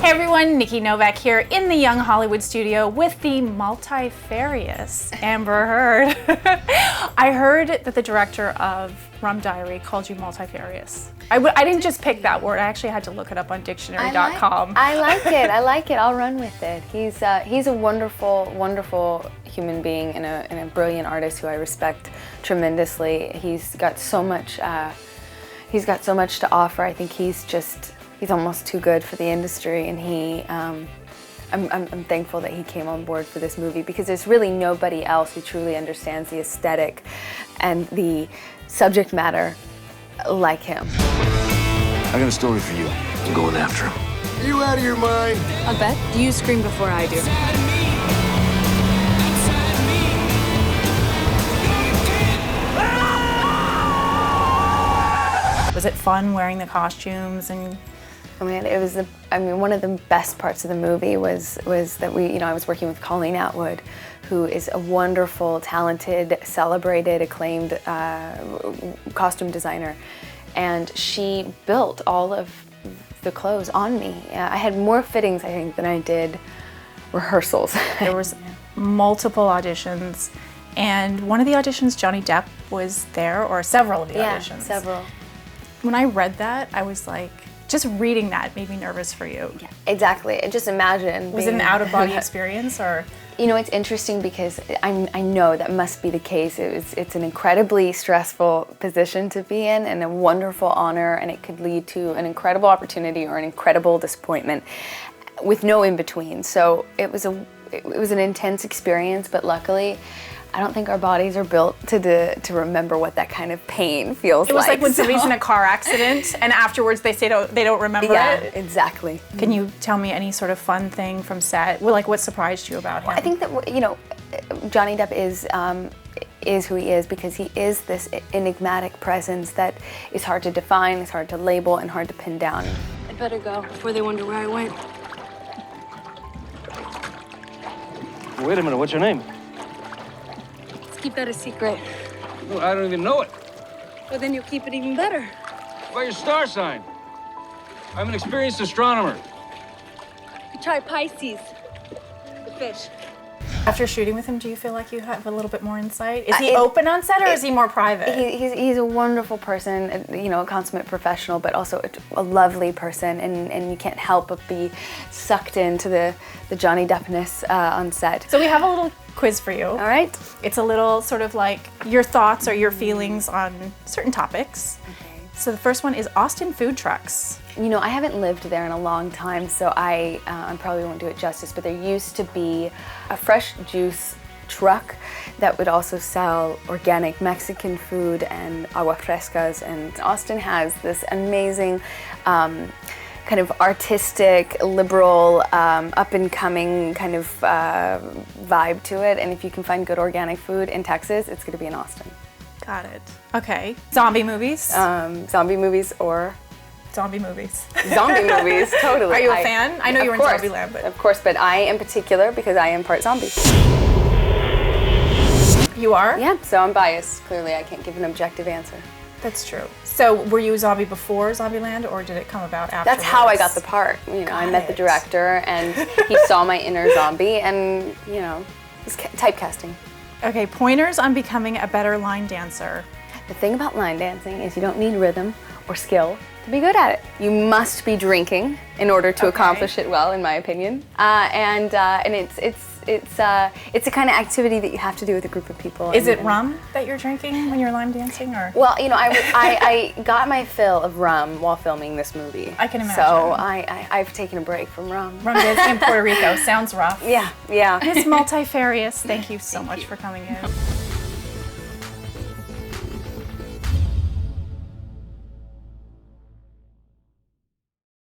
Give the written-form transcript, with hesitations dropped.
Hey everyone, Nikki Novak here in the Young Hollywood studio with the multifarious Amber Heard. I heard that the director of Rum Diary called you multifarious. I didn't just pick that word, I actually had to look it up on dictionary.com. I like it, I'll run with it. He's a wonderful, wonderful human being and a brilliant artist who I respect tremendously. He's got so much to offer. I think he's almost too good for the industry, and I'm thankful that he came on board for this movie because there's really nobody else who truly understands the aesthetic and the subject matter like him. I got a story for you. I'm going after him. Are you out of your mind? I'll bet you scream before I do. Was it fun wearing the costumes and? I mean, it was one of the best parts of the movie was that I was working with Colleen Atwood, who is a wonderful, talented, celebrated, acclaimed costume designer, and she built all of the clothes on me. I had more fittings, I think, than I did rehearsals. There was multiple auditions, and one of the auditions, Johnny Depp was there, or several of the auditions. Yeah, several. When I read that, I was like, just reading that made me nervous for you. Yeah, exactly. Just imagine. Was it an out-of-body experience, or? You know, it's interesting because I know that must be the case. It's an incredibly stressful position to be in and a wonderful honor, and it could lead to an incredible opportunity or an incredible disappointment with no in-between. So it was an intense experience, but luckily, I don't think our bodies are built to remember what that kind of pain feels like. It was like when somebody's in a car accident and afterwards they say they don't remember it. Yeah, exactly. Can you tell me any sort of fun thing from set? Well, like what surprised you about him? I think that, Johnny Depp is who he is because he is this enigmatic presence that is hard to define, is hard to label, and hard to pin down. I'd better go before they wonder where I went. Wait a minute, what's your name? Keep that a secret. Well, I don't even know it. Well, then you'll keep it even better. What about your star sign? I'm an experienced astronomer. You try Pisces, the fish. After shooting with him, do you feel like you have a little bit more insight? Is he open on set, or is he more private? He's a wonderful person, a consummate professional, but also a lovely person, and you can't help but be sucked into the Johnny Deppness on set. So we have a little quiz for you. All right. It's a little sort of like your thoughts or your feelings on certain topics. Okay. So the first one is Austin food trucks. I haven't lived there in a long time, so I probably won't do it justice, but there used to be a fresh juice truck that would also sell organic Mexican food and agua frescas, and Austin has this amazing kind of artistic, liberal, up-and-coming kind of vibe to it, and if you can find good organic food in Texas, it's going to be in Austin. Got it. Okay. Zombie movies? Zombie movies or... Zombie movies. Zombie movies, totally. Are you a fan? I know you were in Zombieland, but... Of course, but I in particular, because I am part zombie. You are? Yeah, so I'm biased. Clearly, I can't give an objective answer. That's true. So were you a zombie before Zombieland, or did it come about after? That's how I got the part. I met the director, and he saw my inner zombie, and, it's typecasting. Okay, pointers on becoming a better line dancer. The thing about line dancing is you don't need rhythm or skill to be good at it. You must be drinking in order to accomplish it well, in my opinion. And it's a kind of activity that you have to do with a group of people. Is it rum that you're drinking when you're line dancing, or? Well, I got my fill of rum while filming this movie. I can imagine. So I've taken a break from rum. Rum dancing in Puerto Rico sounds rough. Yeah. Miss Multifarious, thank you so much for coming in.